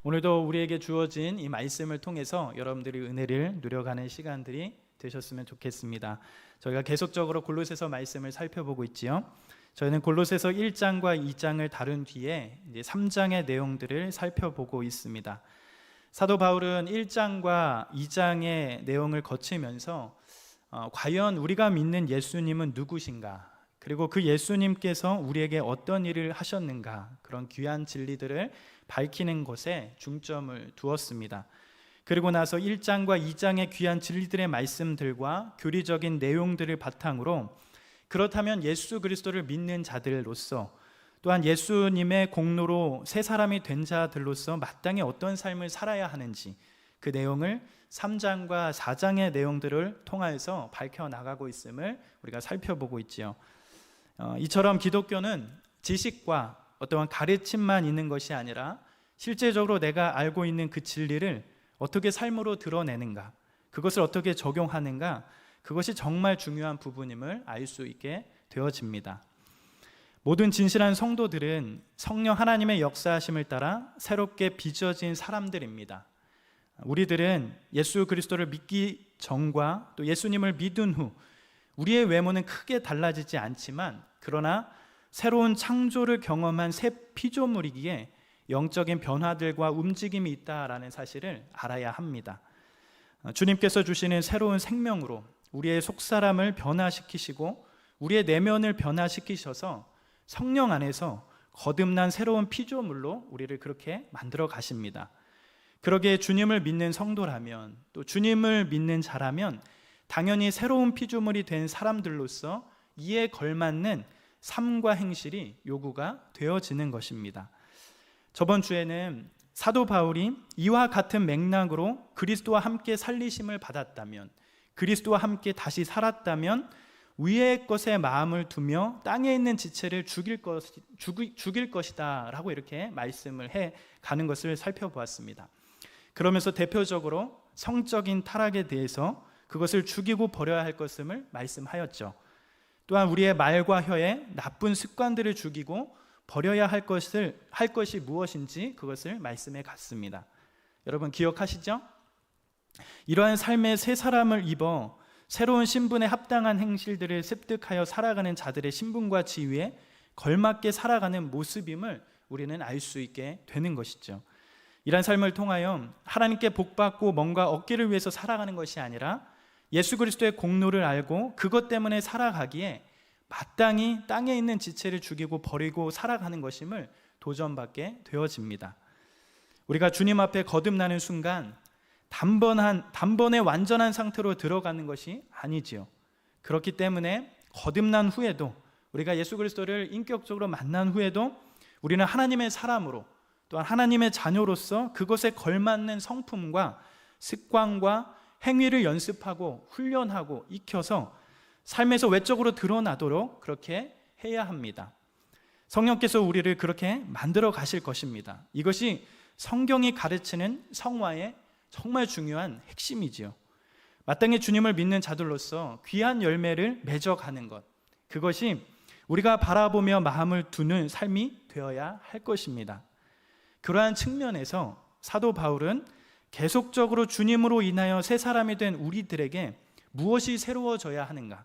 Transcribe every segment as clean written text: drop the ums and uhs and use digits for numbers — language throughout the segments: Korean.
오늘도 우리에게 주어진 이 말씀을 통해서 여러분들이 은혜를 누려가는 시간들이 되셨으면 좋겠습니다. 저희가 계속적으로 골로새서 말씀을 살펴보고 있지요. 저희는 골로새서 1장과 2장을 다룬 뒤에 이제 3장의 내용들을 살펴보고 있습니다. 사도 바울은 1장과 2장의 내용을 거치면서 과연 우리가 믿는 예수님은 누구신가, 그리고 그 예수님께서 우리에게 어떤 일을 하셨는가, 그런 귀한 진리들을 밝히는 것에 중점을 두었습니다. 그리고 나서 1장과 2장의 귀한 진리들의 말씀들과 교리적인 내용들을 바탕으로 그렇다면 예수 그리스도를 믿는 자들로서, 또한 예수님의 공로로 새 사람이 된 자들로서 마땅히 어떤 삶을 살아야 하는지, 그 내용을 3장과 4장의 내용들을 통하여서 밝혀나가고 있음을 우리가 살펴보고 있지요. 이처럼 기독교는 지식과 어떠한 가르침만 있는 것이 아니라 실제적으로 내가 알고 있는 그 진리를 어떻게 삶으로 드러내는가, 그것을 어떻게 적용하는가, 그것이 정말 중요한 부분임을 알 수 있게 되어집니다. 모든 진실한 성도들은 성령 하나님의 역사하심을 따라 새롭게 빚어진 사람들입니다. 우리들은 예수 그리스도를 믿기 전과 또 예수님을 믿은 후 우리의 외모는 크게 달라지지 않지만, 그러나 새로운 창조를 경험한 새 피조물이기에 영적인 변화들과 움직임이 있다라는 사실을 알아야 합니다. 주님께서 주시는 새로운 생명으로 우리의 속사람을 변화시키시고 우리의 내면을 변화시키셔서 성령 안에서 거듭난 새로운 피조물로 우리를 그렇게 만들어 가십니다. 그러기에 주님을 믿는 성도라면, 또 주님을 믿는 자라면 당연히 새로운 피조물이 된 사람들로서 이에 걸맞는 삶과 행실이 요구가 되어지는 것입니다. 저번 주에는 사도 바울이 이와 같은 맥락으로 그리스도와 함께 살리심을 받았다면, 그리스도와 함께 다시 살았다면 위의 것에 마음을 두며 땅에 있는 지체를 죽일 것이다 라고 이렇게 말씀을 해 가는 것을 살펴보았습니다. 그러면서 대표적으로 성적인 타락에 대해서 그것을 죽이고 버려야 할 것임을 말씀하였죠. 또한 우리의 말과 혀의 나쁜 습관들을 죽이고 버려야 할 것이 무엇인지 그것을 말씀해 갔습니다. 여러분 기억하시죠? 이러한 삶의 새 사람을 입어 새로운 신분에 합당한 행실들을 습득하여 살아가는 자들의 신분과 지위에 걸맞게 살아가는 모습임을 우리는 알 수 있게 되는 것이죠. 이러한 삶을 통하여 하나님께 복받고 뭔가 얻기를 위해서 살아가는 것이 아니라 예수 그리스도의 공로를 알고 그것 때문에 살아가기에 마땅히 땅에 있는 지체를 죽이고 버리고 살아가는 것임을 도전받게 되어집니다. 우리가 주님 앞에 거듭나는 순간 단번에 완전한 상태로 들어가는 것이 아니지요. 그렇기 때문에 거듭난 후에도, 우리가 예수 그리스도를 인격적으로 만난 후에도 우리는 하나님의 사람으로, 또한 하나님의 자녀로서 그것에 걸맞는 성품과 습관과 행위를 연습하고 훈련하고 익혀서 삶에서 외적으로 드러나도록 그렇게 해야 합니다. 성령께서 우리를 그렇게 만들어 가실 것입니다. 이것이 성경이 가르치는 성화의 정말 중요한 핵심이지요. 마땅히 주님을 믿는 자들로서 귀한 열매를 맺어가는 것, 그것이 우리가 바라보며 마음을 두는 삶이 되어야 할 것입니다. 그러한 측면에서 사도 바울은 계속적으로 주님으로 인하여 새 사람이 된 우리들에게 무엇이 새로워져야 하는가,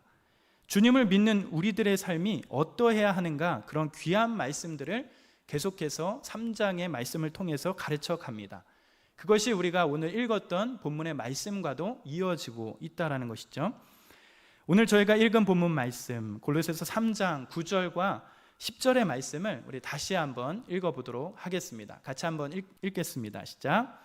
주님을 믿는 우리들의 삶이 어떠해야 하는가, 그런 귀한 말씀들을 계속해서 3장의 말씀을 통해서 가르쳐 갑니다. 그것이 우리가 오늘 읽었던 본문의 말씀과도 이어지고 있다는 것이죠. 오늘 저희가 읽은 본문 말씀 골로새서 3장 9절과 10절의 말씀을 우리 다시 한번 읽어보도록 하겠습니다. 같이 한번 읽겠습니다. 시작.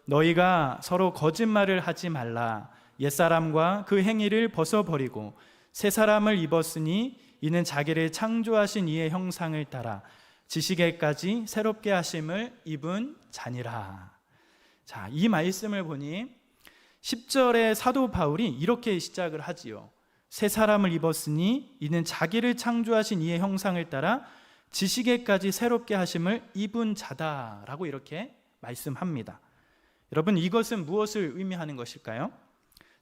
너희가 서로 거짓말을 하지 말라. 옛사람과 그 행위를 벗어버리고 새 사람을 입었으니 이는 자기를 창조하신 이의 형상을 따라 지식에까지 새롭게 하심을 입은 자니라. 자, 이 말씀을 보니 10절에 사도 바울이 이렇게 시작을 하지요. 새 사람을 입었으니 이는 자기를 창조하신 이의 형상을 따라 지식에까지 새롭게 하심을 입은 자다라고 이렇게 말씀합니다. 여러분, 이것은 무엇을 의미하는 것일까요?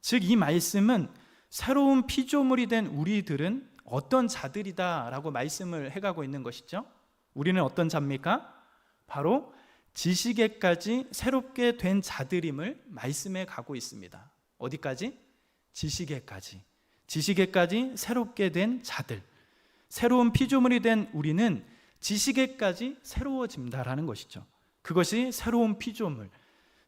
즉, 이 말씀은 새로운 피조물이 된 우리들은 어떤 자들이다라고 말씀을 해가고 있는 것이죠. 우리는 어떤 자입니까? 바로 지식에까지 새롭게 된 자들임을 말씀해 가고 있습니다. 어디까지? 지식에까지. 지식에까지 새롭게 된 자들. 새로운 피조물이 된 우리는 지식에까지 새로워진다라는 것이죠. 그것이 새로운 피조물,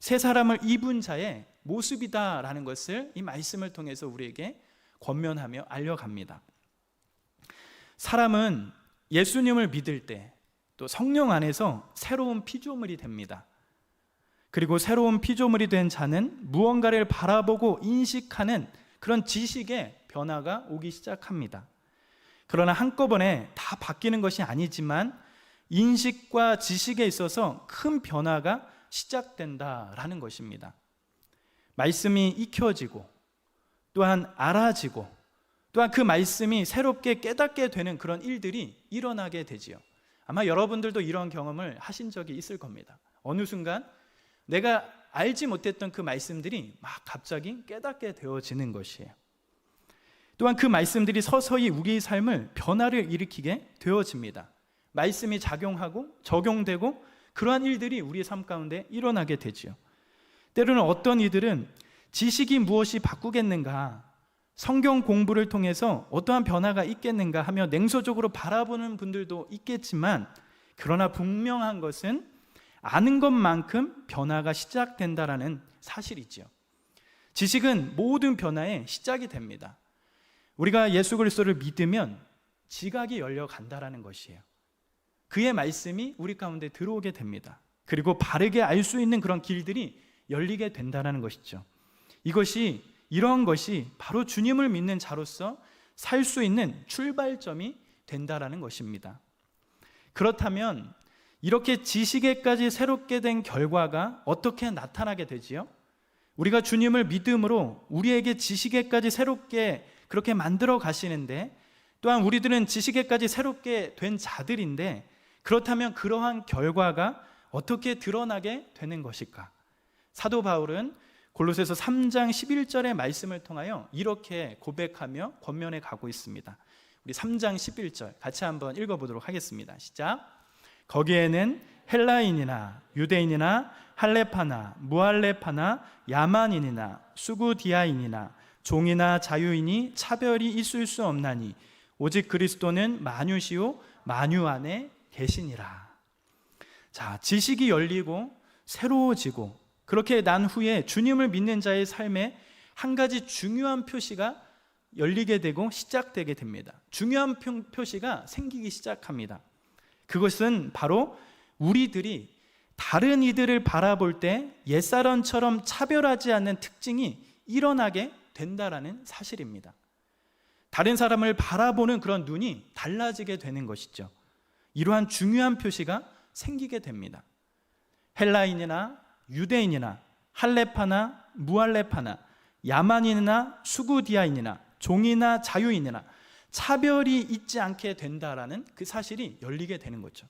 새 사람을 입은 자의 모습이다라는 것을 이 말씀을 통해서 우리에게 권면하며 알려갑니다. 사람은 예수님을 믿을 때 또 성령 안에서 새로운 피조물이 됩니다. 그리고 새로운 피조물이 된 자는 무언가를 바라보고 인식하는 그런 지식의 변화가 오기 시작합니다. 그러나 한꺼번에 다 바뀌는 것이 아니지만 인식과 지식에 있어서 큰 변화가 시작된다라는 것입니다. 말씀이 익혀지고 또한 알아지고 또한 그 말씀이 새롭게 깨닫게 되는 그런 일들이 일어나게 되지요. 아마 여러분들도 이런 경험을 하신 적이 있을 겁니다. 어느 순간 내가 알지 못했던 그 말씀들이 막 갑자기 깨닫게 되어지는 것이에요. 또한 그 말씀들이 서서히 우리의 삶을 변화를 일으키게 되어집니다. 말씀이 작용하고 적용되고 그러한 일들이 우리의 삶 가운데 일어나게 되지요. 때로는 어떤 이들은 지식이 무엇이 바꾸겠는가, 성경 공부를 통해서 어떠한 변화가 있겠는가 하며 냉소적으로 바라보는 분들도 있겠지만, 그러나 분명한 것은 아는 것만큼 변화가 시작된다라는 사실이지요. 지식은 모든 변화의 시작이 됩니다. 우리가 예수 그리스도를 믿으면 지각이 열려간다라는 것이에요. 그의 말씀이 우리 가운데 들어오게 됩니다. 그리고 바르게 알 수 있는 그런 길들이 열리게 된다는 것이죠. 이러한 것이 바로 주님을 믿는 자로서 살 수 있는 출발점이 된다라는 것입니다. 그렇다면 이렇게 지식에까지 새롭게 된 결과가 어떻게 나타나게 되지요? 우리가 주님을 믿음으로 우리에게 지식에까지 새롭게 그렇게 만들어 가시는데, 또한 우리들은 지식에까지 새롭게 된 자들인데, 그렇다면 그러한 결과가 어떻게 드러나게 되는 것일까? 사도 바울은 골로새서 3장 11절의 말씀을 통하여 이렇게 고백하며 권면해 가고 있습니다. 우리 3장 11절 같이 한번 읽어보도록 하겠습니다. 시작. 거기에는 헬라인이나 유대인이나 할레파나 무할레파나 야만인이나 수구디아인이나 종이나 자유인이 차별이 있을 수 없나니 오직 그리스도는 만유시요 만유 안에 계시니라. 자, 지식이 열리고 새로워지고 그렇게 난 후에 주님을 믿는 자의 삶에 한 가지 중요한 표시가 열리게 되고 시작되게 됩니다. 중요한 표시가 생기기 시작합니다. 그것은 바로 우리들이 다른 이들을 바라볼 때 옛사람처럼 차별하지 않는 특징이 일어나게 된다라는 사실입니다. 다른 사람을 바라보는 그런 눈이 달라지게 되는 것이죠. 이러한 중요한 표시가 생기게 됩니다. 헬라인이나 유대인이나 할레파나 무할레파나 야만인이나 수구디아인이나 종이나 자유인이나 차별이 있지 않게 된다라는 그 사실이 열리게 되는 거죠.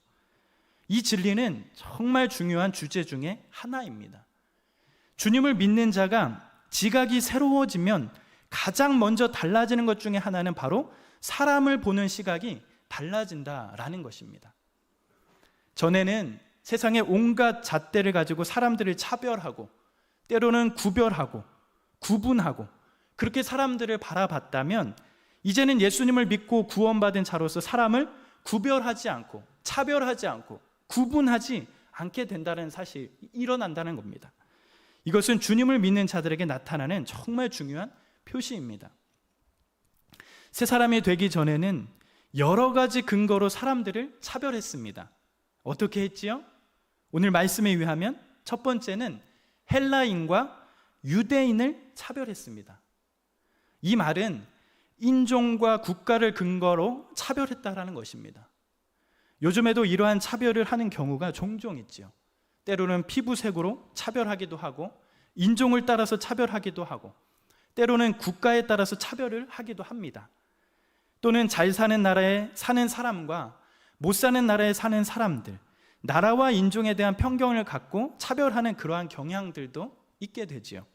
이 진리는 정말 중요한 주제 중에 하나입니다. 주님을 믿는 자가 지각이 새로워지면 가장 먼저 달라지는 것 중에 하나는 바로 사람을 보는 시각이 달라진다라는 것입니다. 전에는 세상에 온갖 잣대를 가지고 사람들을 차별하고 때로는 구별하고 구분하고 그렇게 사람들을 바라봤다면, 이제는 예수님을 믿고 구원받은 자로서 사람을 구별하지 않고 차별하지 않고 구분하지 않게 된다는 사실이 일어난다는 겁니다. 이것은 주님을 믿는 자들에게 나타나는 정말 중요한 표시입니다. 새 사람이 되기 전에는 여러 가지 근거로 사람들을 차별했습니다. 어떻게 했지요? 오늘 말씀에 의하면 첫 번째는 헬라인과 유대인을 차별했습니다. 이 말은 인종과 국가를 근거로 차별했다라는 것입니다. 요즘에도 이러한 차별을 하는 경우가 종종 있죠. 때로는 피부색으로 차별하기도 하고 인종을 따라서 차별하기도 하고 때로는 국가에 따라서 차별을 하기도 합니다. 또는 잘 사는 나라에 사는 사람과 못 사는 나라에 사는 사람들, 나라와 인종에 대한 편견을 갖고 차별하는 그러한 경향들도 있게 되지요.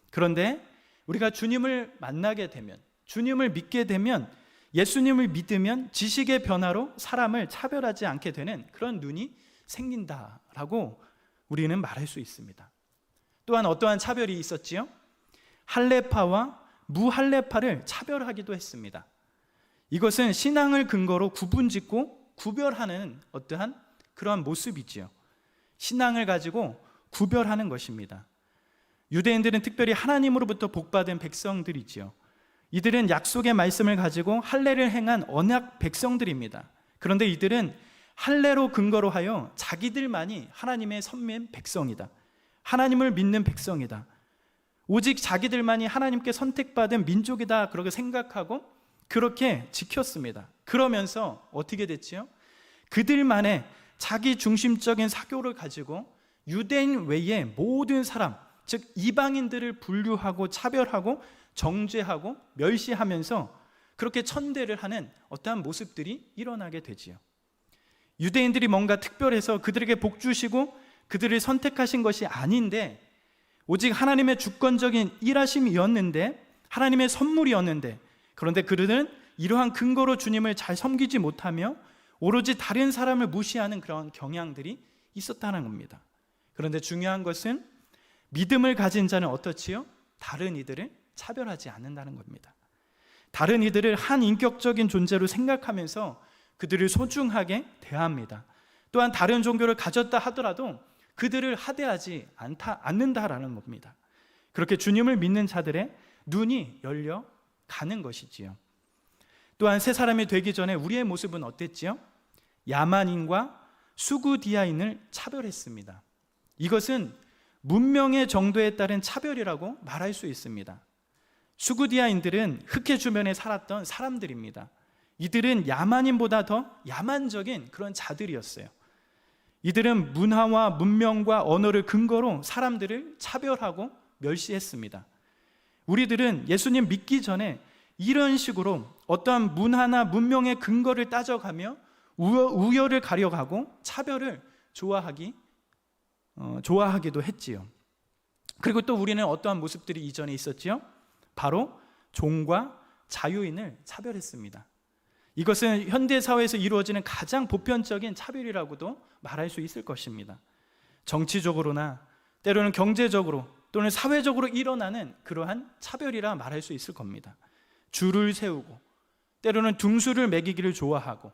그런데 우리가 주님을 만나게 되면, 주님을 믿게 되면, 예수님을 믿으면 지식의 변화로 사람을 차별하지 않게 되는 그런 눈이 생긴다라고 우리는 말할 수 있습니다. 또한 어떠한 차별이 있었지요? 할례파와 무할례파를 차별하기도 했습니다. 이것은 신앙을 근거로 구분짓고 구별하는 어떠한 그러한 모습이지요. 신앙을 가지고 구별하는 것입니다. 유대인들은 특별히 하나님으로부터 복받은 백성들이지요. 이들은 약속의 말씀을 가지고 할례를 행한 언약 백성들입니다. 그런데 이들은 할례로 근거로 하여 자기들만이 하나님의 선민 백성이다, 하나님을 믿는 백성이다, 오직 자기들만이 하나님께 선택받은 민족이다, 그렇게 생각하고 그렇게 지켰습니다. 그러면서 어떻게 됐지요? 그들만의 자기 중심적인 사고를 가지고 유대인 외의 모든 사람, 즉 이방인들을 분류하고 차별하고 정죄하고 멸시하면서 그렇게 천대를 하는 어떠한 모습들이 일어나게 되지요. 유대인들이 뭔가 특별해서 그들에게 복 주시고 그들을 선택하신 것이 아닌데, 오직 하나님의 주권적인 일하심이었는데, 하나님의 선물이었는데, 그런데 그들은 이러한 근거로 주님을 잘 섬기지 못하며 오로지 다른 사람을 무시하는 그런 경향들이 있었다는 겁니다. 그런데 중요한 것은 믿음을 가진 자는 어떻지요? 다른 이들을 차별하지 않는다는 겁니다. 다른 이들을 한 인격적인 존재로 생각하면서 그들을 소중하게 대합니다. 또한 다른 종교를 가졌다 하더라도 그들을 하대하지 않는다라는 겁니다. 그렇게 주님을 믿는 자들의 눈이 열려 가는 것이지요. 또한 새 사람이 되기 전에 우리의 모습은 어땠지요? 야만인과 수구디아인을 차별했습니다. 이것은 문명의 정도에 따른 차별이라고 말할 수 있습니다. 수구디아인들은 흑해 주변에 살았던 사람들입니다. 이들은 야만인보다 더 야만적인 그런 자들이었어요. 이들은 문화와 문명과 언어를 근거로 사람들을 차별하고 멸시했습니다. 우리들은 예수님 믿기 전에 이런 식으로 어떠한 문화나 문명의 근거를 따져가며 우열을 가려가고 차별을 좋아하기도 했지요. 그리고 또 우리는 어떠한 모습들이 이전에 있었지요? 바로 종과 자유인을 차별했습니다. 이것은 현대사회에서 이루어지는 가장 보편적인 차별이라고도 말할 수 있을 것입니다. 정치적으로나 때로는 경제적으로 또는 사회적으로 일어나는 그러한 차별이라 말할 수 있을 겁니다. 줄을 세우고 때로는 등수를 매기기를 좋아하고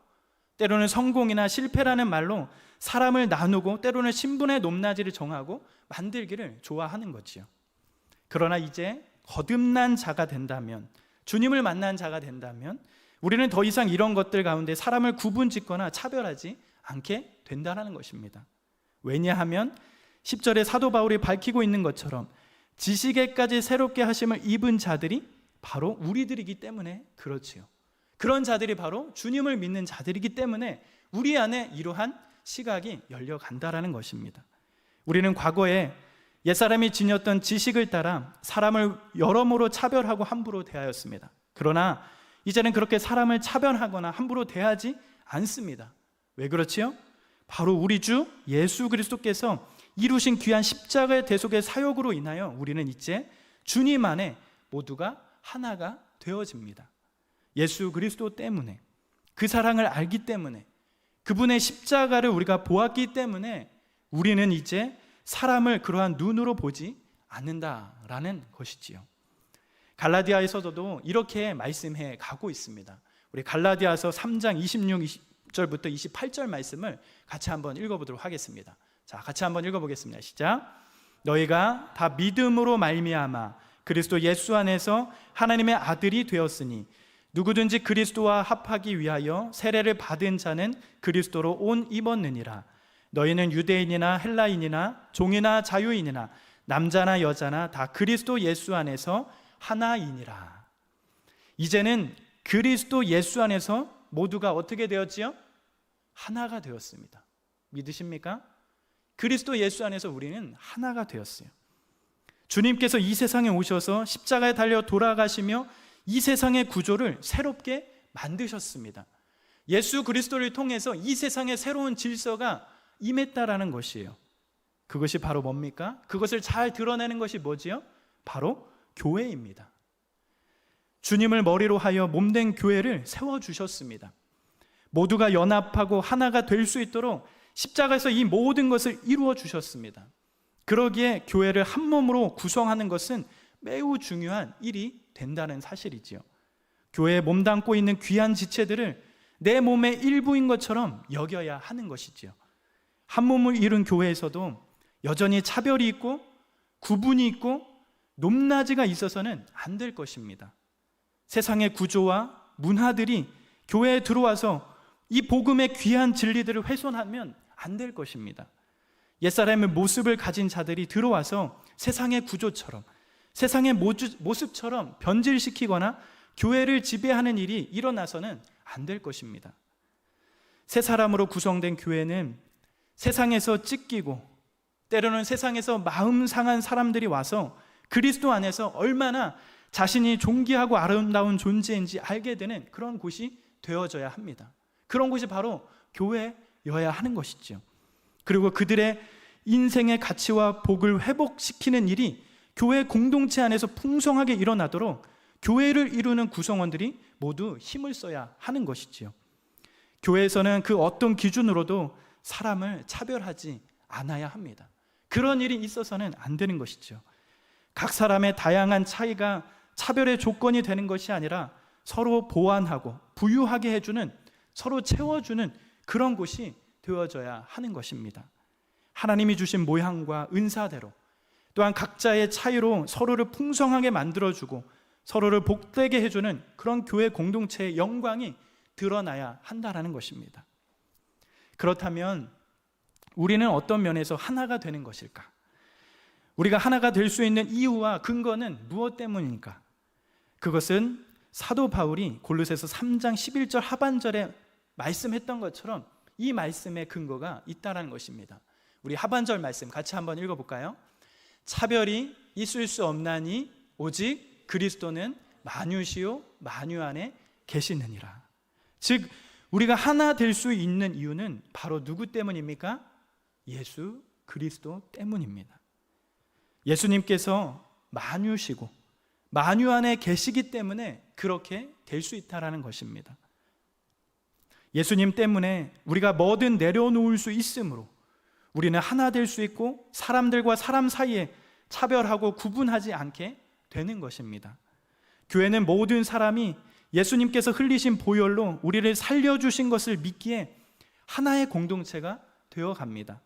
때로는 성공이나 실패라는 말로 사람을 나누고 때로는 신분의 높낮이를 정하고 만들기를 좋아하는 거지요. 그러나 이제 거듭난 자가 된다면, 주님을 만난 자가 된다면 우리는 더 이상 이런 것들 가운데 사람을 구분짓거나 차별하지 않게 된다는 것입니다. 왜냐하면 10절에 사도 바울이 밝히고 있는 것처럼 지식에까지 새롭게 하심을 입은 자들이 바로 우리들이기 때문에 그렇지요. 그런 자들이 바로 주님을 믿는 자들이기 때문에 우리 안에 이러한 시각이 열려간다라는 것입니다. 우리는 과거에 옛사람이 지녔던 지식을 따라 사람을 여러모로 차별하고 함부로 대하였습니다. 그러나 이제는 그렇게 사람을 차별하거나 함부로 대하지 않습니다. 왜 그렇지요? 바로 우리 주 예수 그리스도께서 이루신 귀한 십자가의 대속의 사역으로 인하여 우리는 이제 주님 안에 모두가 하나가 되어집니다. 예수 그리스도 때문에, 그 사랑을 알기 때문에, 그분의 십자가를 우리가 보았기 때문에 우리는 이제 사람을 그러한 눈으로 보지 않는다라는 것이지요. 갈라디아에서도 이렇게 말씀해 가고 있습니다. 우리 갈라디아서 3장 26절부터 28절 말씀을 같이 한번 읽어보도록 하겠습니다. 자, 같이 한번 읽어보겠습니다. 시작. 너희가 다 믿음으로 말미암아 그리스도 예수 안에서 하나님의 아들이 되었으니 누구든지 그리스도와 합하기 위하여 세례를 받은 자는 그리스도로 옷 입었느니라. 너희는 유대인이나 헬라인이나 종이나 자유인이나 남자나 여자나 다 그리스도 예수 안에서 하나이니라. 이제는 그리스도 예수 안에서 모두가 어떻게 되었지요? 하나가 되었습니다. 믿으십니까? 그리스도 예수 안에서 우리는 하나가 되었어요. 주님께서 이 세상에 오셔서 십자가에 달려 돌아가시며 이 세상의 구조를 새롭게 만드셨습니다. 예수 그리스도를 통해서 이 세상의 새로운 질서가 임했다라는 것이에요. 그것이 바로 뭡니까? 그것을 잘 드러내는 것이 뭐지요? 바로 교회입니다. 주님을 머리로 하여 몸된 교회를 세워주셨습니다. 모두가 연합하고 하나가 될 수 있도록 십자가에서 이 모든 것을 이루어 주셨습니다. 그러기에 교회를 한 몸으로 구성하는 것은 매우 중요한 일이 된다는 사실이지요. 교회에 몸담고 있는 귀한 지체들을 내 몸의 일부인 것처럼 여겨야 하는 것이지요. 한 몸을 이룬 교회에서도 여전히 차별이 있고 구분이 있고 높낮이가 있어서는 안 될 것입니다. 세상의 구조와 문화들이 교회에 들어와서 이 복음의 귀한 진리들을 훼손하면 안 될 것입니다. 옛사람의 모습을 가진 자들이 들어와서 세상의 구조처럼, 세상의 모습처럼 변질시키거나 교회를 지배하는 일이 일어나서는 안 될 것입니다. 새 사람으로 구성된 교회는 세상에서 찢기고 때로는 세상에서 마음 상한 사람들이 와서 그리스도 안에서 얼마나 자신이 존귀하고 아름다운 존재인지 알게 되는 그런 곳이 되어져야 합니다. 그런 곳이 바로 교회여야 하는 것이죠. 그리고 그들의 인생의 가치와 복을 회복시키는 일이 교회 공동체 안에서 풍성하게 일어나도록 교회를 이루는 구성원들이 모두 힘을 써야 하는 것이지요. 교회에서는 그 어떤 기준으로도 사람을 차별하지 않아야 합니다. 그런 일이 있어서는 안 되는 것이죠. 각 사람의 다양한 차이가 차별의 조건이 되는 것이 아니라 서로 보완하고 부유하게 해주는, 서로 채워주는 그런 곳이 되어져야 하는 것입니다. 하나님이 주신 모양과 은사대로 또한 각자의 차이로 서로를 풍성하게 만들어주고 서로를 복되게 해주는 그런 교회 공동체의 영광이 드러나야 한다는 것입니다. 그렇다면 우리는 어떤 면에서 하나가 되는 것일까? 우리가 하나가 될 수 있는 이유와 근거는 무엇 때문입니까? 그것은 사도 바울이 골로새서 3장 11절 하반절에 말씀했던 것처럼 이 말씀의 근거가 있다는 것입니다. 우리 하반절 말씀 같이 한번 읽어볼까요? 차별이 있을 수 없나니 오직 그리스도는 만유시요 만유 안에 계시느니라. 즉 우리가 하나 될 수 있는 이유는 바로 누구 때문입니까? 예수 그리스도 때문입니다. 예수님께서 만유시고 만유 안에 계시기 때문에 그렇게 될 수 있다는 것입니다. 예수님 때문에 우리가 뭐든 내려놓을 수 있으므로 우리는 하나 될 수 있고 사람들과 사람 사이에 차별하고 구분하지 않게 되는 것입니다. 교회는 모든 사람이 예수님께서 흘리신 보혈로 우리를 살려주신 것을 믿기에 하나의 공동체가 되어갑니다.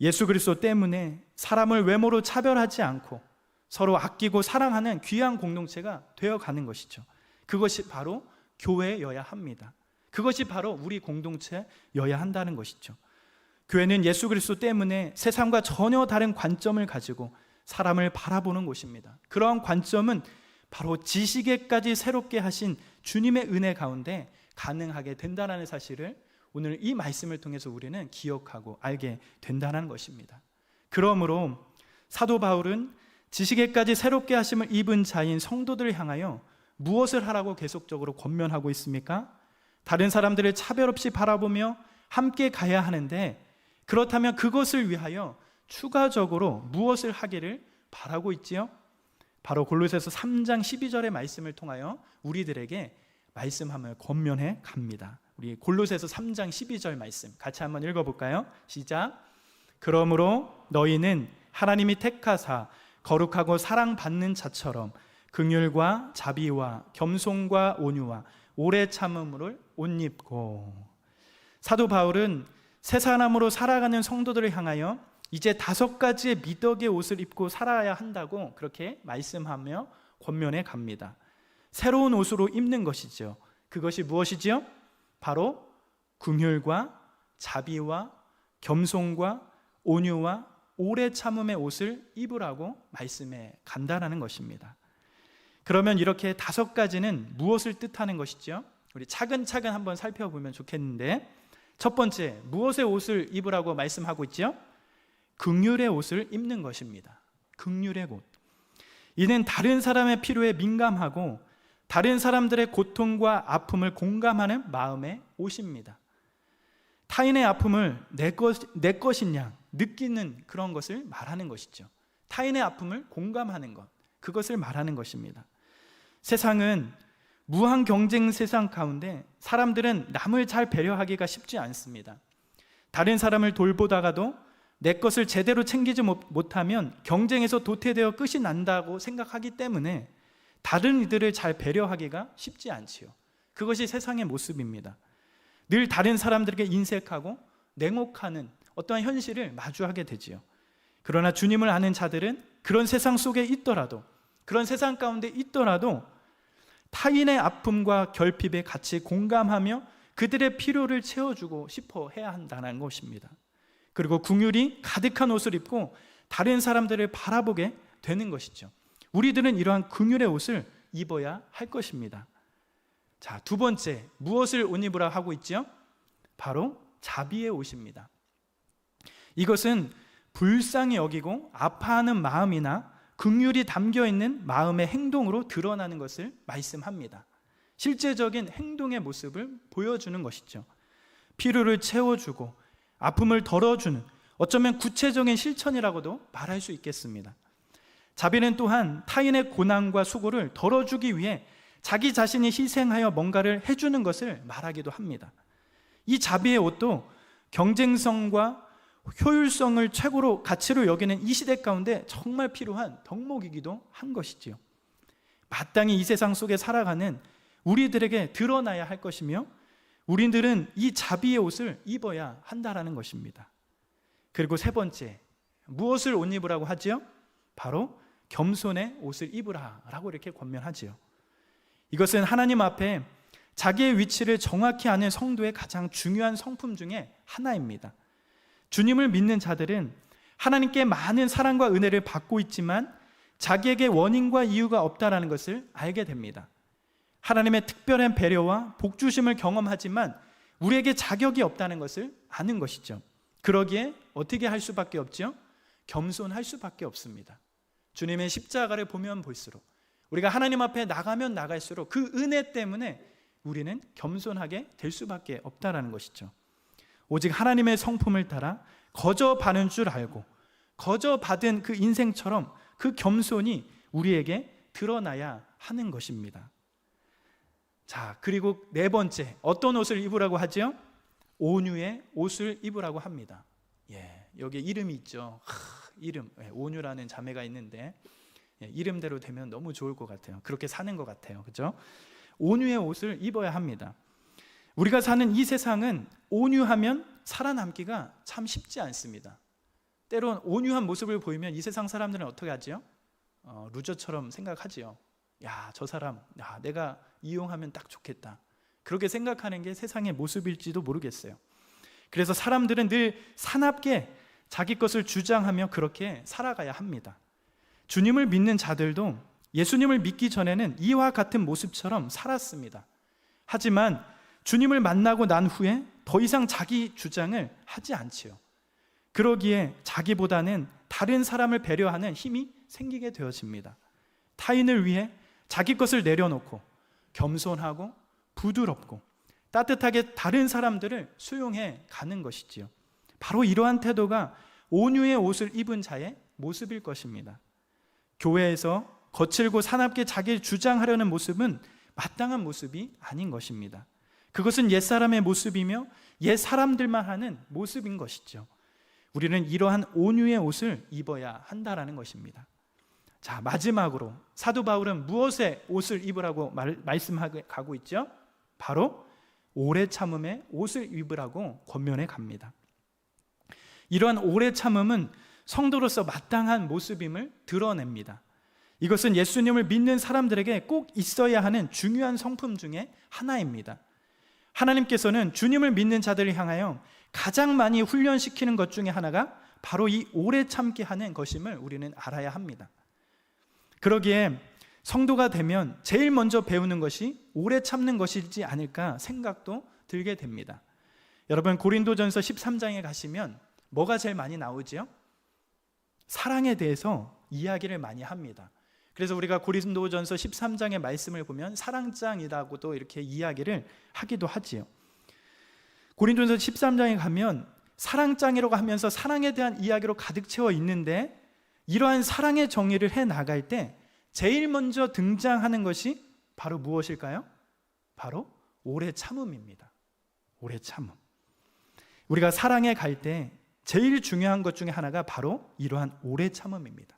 예수 그리스도 때문에 사람을 외모로 차별하지 않고 서로 아끼고 사랑하는 귀한 공동체가 되어가는 것이죠. 그것이 바로 교회여야 합니다. 그것이 바로 우리 공동체여야 한다는 것이죠. 교회는 예수 그리스도 때문에 세상과 전혀 다른 관점을 가지고 사람을 바라보는 곳입니다. 그러한 관점은 바로 지식에까지 새롭게 하신 주님의 은혜 가운데 가능하게 된다는 사실을 오늘 이 말씀을 통해서 우리는 기억하고 알게 된다는 것입니다. 그러므로 사도 바울은 지식에까지 새롭게 하심을 입은 자인 성도들을 향하여 무엇을 하라고 계속적으로 권면하고 있습니까? 다른 사람들을 차별 없이 바라보며 함께 가야 하는데, 그렇다면 그것을 위하여 추가적으로 무엇을 하기를 바라고 있지요? 바로 골로새서 3장 12절의 말씀을 통하여 우리들에게 말씀함을 권면해 갑니다. 우리 골로새서 3장 12절 말씀 같이 한번 읽어볼까요? 시작. 그러므로 너희는 하나님이 택하사 거룩하고 사랑받는 자처럼 긍휼과 자비와 겸손과 온유와 오래 참음을 옷 입고. 사도 바울은 새 사람으로 살아가는 성도들을 향하여 이제 5가지의 미덕의 옷을 입고 살아야 한다고 그렇게 말씀하며 권면해 갑니다. 새로운 옷으로 입는 것이죠. 그것이 무엇이지요? 바로 긍휼과 자비와 겸손과 온유와 오래 참음의 옷을 입으라고 말씀해 간다라는 것입니다. 그러면 이렇게 5가지는 무엇을 뜻하는 것이죠? 우리 차근차근 한번 살펴보면 좋겠는데, 첫 번째, 무엇의 옷을 입으라고 말씀하고 있죠? 긍휼의 옷을 입는 것입니다. 긍휼의 옷. 이는 다른 사람의 필요에 민감하고 다른 사람들의 고통과 아픔을 공감하는 마음의 옷입니다. 타인의 아픔을 내 것인 양 느끼는 그런 것을 말하는 것이죠. 타인의 아픔을 공감하는 것, 그것을 말하는 것입니다. 세상은 무한 경쟁 세상 가운데 사람들은 남을 잘 배려하기가 쉽지 않습니다. 다른 사람을 돌보다가도 내 것을 제대로 챙기지 못하면 경쟁에서 도태되어 끝이 난다고 생각하기 때문에 다른 이들을 잘 배려하기가 쉽지 않지요. 그것이 세상의 모습입니다. 늘 다른 사람들에게 인색하고 냉혹하는 어떠한 현실을 마주하게 되지요. 그러나 주님을 아는 자들은 그런 세상 속에 있더라도, 그런 세상 가운데 있더라도 타인의 아픔과 결핍에 같이 공감하며 그들의 필요를 채워주고 싶어 해야 한다는 것입니다. 그리고 긍휼이 가득한 옷을 입고 다른 사람들을 바라보게 되는 것이죠. 우리들은 이러한 긍휼의 옷을 입어야 할 것입니다. 자, 두 번째, 무엇을 옷 입으라 하고 있죠? 바로 자비의 옷입니다. 이것은 불쌍히 여기고 아파하는 마음이나 긍휼이 담겨있는 마음의 행동으로 드러나는 것을 말씀합니다. 실제적인 행동의 모습을 보여주는 것이죠. 필요를 채워주고 아픔을 덜어주는, 어쩌면 구체적인 실천이라고도 말할 수 있겠습니다. 자비는 또한 타인의 고난과 수고를 덜어주기 위해 자기 자신이 희생하여 뭔가를 해주는 것을 말하기도 합니다. 이 자비의 옷도 경쟁성과 효율성을 최고로 가치로 여기는 이 시대 가운데 정말 필요한 덕목이기도 한 것이지요. 마땅히 이 세상 속에 살아가는 우리들에게 드러나야 할 것이며, 우리들은 이 자비의 옷을 입어야 한다라는 것입니다. 그리고 세 번째, 무엇을 옷 입으라고 하지요? 바로 겸손의 옷을 입으라라고 이렇게 권면하지요. 이것은 하나님 앞에 자기의 위치를 정확히 아는 성도의 가장 중요한 성품 중에 하나입니다. 주님을 믿는 자들은 하나님께 많은 사랑과 은혜를 받고 있지만 자기에게 원인과 이유가 없다라는 것을 알게 됩니다. 하나님의 특별한 배려와 복주심을 경험하지만 우리에게 자격이 없다는 것을 아는 것이죠. 그러기에 어떻게 할 수밖에 없죠? 겸손할 수밖에 없습니다. 주님의 십자가를 보면 볼수록, 우리가 하나님 앞에 나가면 나갈수록 그 은혜 때문에 우리는 겸손하게 될 수밖에 없다는 것이죠. 오직 하나님의 성품을 따라 거저 받은 줄 알고 거저 받은 그 인생처럼 그 겸손이 우리에게 드러나야 하는 것입니다. 자, 그리고 네 번째, 어떤 옷을 입으라고 하죠? 온유의 옷을 입으라고 합니다. 여기 이름이 있죠. 이름, 온유라는 자매가 있는데 이름대로 되면 너무 좋을 것 같아요. 그렇게 사는 것 같아요. 그렇죠? 온유의 옷을 입어야 합니다. 우리가 사는 이 세상은 온유하면 살아남기가 참 쉽지 않습니다. 때론 온유한 모습을 보이면 이 세상 사람들은 어떻게 하지요? 루저처럼 생각하지요. 야, 저 사람, 내가 이용하면 딱 좋겠다. 그렇게 생각하는 게 세상의 모습일지도 모르겠어요. 그래서 사람들은 늘 사납게 자기 것을 주장하며 그렇게 살아가야 합니다. 주님을 믿는 자들도 예수님을 믿기 전에는 이와 같은 모습처럼 살았습니다. 하지만 주님을 만나고 난 후에 더 이상 자기 주장을 하지 않지요. 그러기에 자기보다는 다른 사람을 배려하는 힘이 생기게 되어집니다. 타인을 위해 자기 것을 내려놓고 겸손하고 부드럽고 따뜻하게 다른 사람들을 수용해 가는 것이지요. 바로 이러한 태도가 온유의 옷을 입은 자의 모습일 것입니다. 교회에서 거칠고 사납게 자기를 주장하려는 모습은 마땅한 모습이 아닌 것입니다. 그것은 옛사람의 모습이며 옛사람들만 하는 모습인 것이죠. 우리는 이러한 온유의 옷을 입어야 한다라는 것입니다. 자, 마지막으로 사도 바울은 무엇의 옷을 입으라고 말씀하고 있죠? 바로 오래 참음의 옷을 입으라고 권면해 갑니다. 이러한 오래 참음은 성도로서 마땅한 모습임을 드러냅니다. 이것은 예수님을 믿는 사람들에게 꼭 있어야 하는 중요한 성품 중에 하나입니다. 하나님께서는 주님을 믿는 자들을 향하여 가장 많이 훈련시키는 것 중에 하나가 바로 이 오래 참게 하는 것임을 우리는 알아야 합니다. 그러기에 성도가 되면 제일 먼저 배우는 것이 오래 참는 것이지 않을까 생각도 들게 됩니다. 여러분, 고린도전서 13장에 가시면 뭐가 제일 많이 나오죠? 사랑에 대해서 이야기를 많이 합니다. 그래서 우리가 고린도전서 13장의 말씀을 보면 사랑장이라고도 이렇게 이야기를 하기도 하지요. 고린도전서 13장에 가면 사랑장이라고 하면서 사랑에 대한 이야기로 가득 채워 있는데, 이러한 사랑의 정의를 해 나갈 때 제일 먼저 등장하는 것이 바로 무엇일까요? 바로 오래 참음입니다. 오래 참음. 우리가 사랑에 갈 때 제일 중요한 것 중에 하나가 바로 이러한 오래 참음입니다.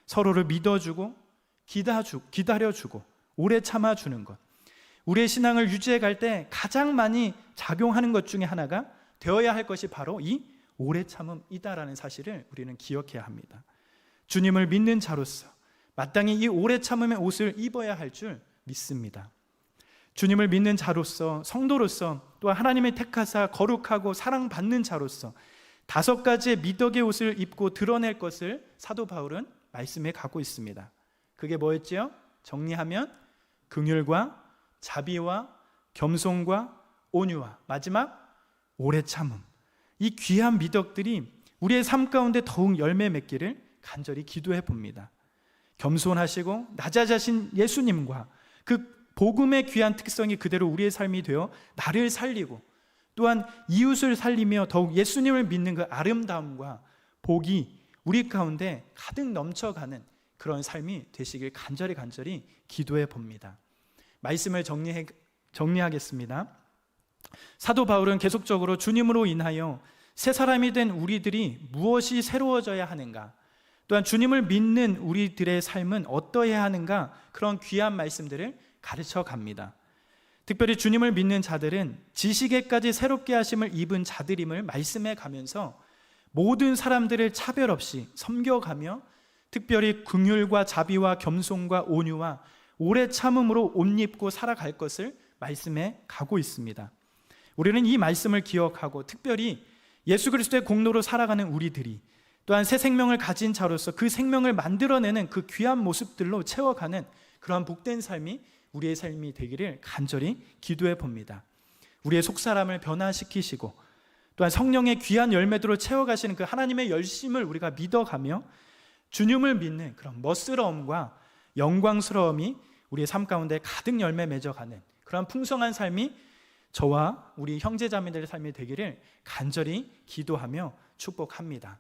서로를 믿어주고 기다려주고 오래 참아주는 것. 우리의 신앙을 유지해 갈 때 가장 많이 작용하는 것 중에 하나가 되어야 할 것이 바로 이 오래 참음이다라는 사실을 우리는 기억해야 합니다. 주님을 믿는 자로서 마땅히 이 오래 참음의 옷을 입어야 할 줄 믿습니다. 주님을 믿는 자로서, 성도로서, 또 하나님의 택하사 거룩하고 사랑받는 자로서 5가지의 미덕의 옷을 입고 드러낼 것을 사도 바울은 말씀해 가고 있습니다. 그게 뭐였지요? 정리하면 긍휼과 자비와 겸손과 온유와 마지막 오래 참음. 이 귀한 미덕들이 우리의 삶 가운데 더욱 열매 맺기를 간절히 기도해 봅니다. 겸손하시고 낮아자신 예수님과 그 복음의 귀한 특성이 그대로 우리의 삶이 되어 나를 살리고 또한 이웃을 살리며 더욱 예수님을 믿는 그 아름다움과 복이 우리 가운데 가득 넘쳐가는 그런 삶이 되시길 간절히 기도해 봅니다. 말씀을 정리하겠습니다. 사도 바울은 계속적으로 주님으로 인하여 새 사람이 된 우리들이 무엇이 새로워져야 하는가, 또한 주님을 믿는 우리들의 삶은 어떠해야 하는가, 그런 귀한 말씀들을 가르쳐 갑니다. 특별히 주님을 믿는 자들은 지식에까지 새롭게 하심을 입은 자들임을 말씀해 가면서 모든 사람들을 차별 없이 섬겨가며 특별히 긍휼과 자비와 겸손과 온유와 오래 참음으로 옷 입고 살아갈 것을 말씀해 가고 있습니다. 우리는 이 말씀을 기억하고 특별히 예수 그리스도의 공로로 살아가는 우리들이 또한 새 생명을 가진 자로서 그 생명을 만들어내는 그 귀한 모습들로 채워가는 그러한 복된 삶이 우리의 삶이 되기를 간절히 기도해 봅니다. 우리의 속사람을 변화시키시고 또한 성령의 귀한 열매들로 채워가시는 그 하나님의 열심을 우리가 믿어가며 주님을 믿는 그런 멋스러움과 영광스러움이 우리의 삶 가운데 가득 열매 맺어가는 그런 풍성한 삶이 저와 우리 형제자매들의 삶이 되기를 간절히 기도하며 축복합니다.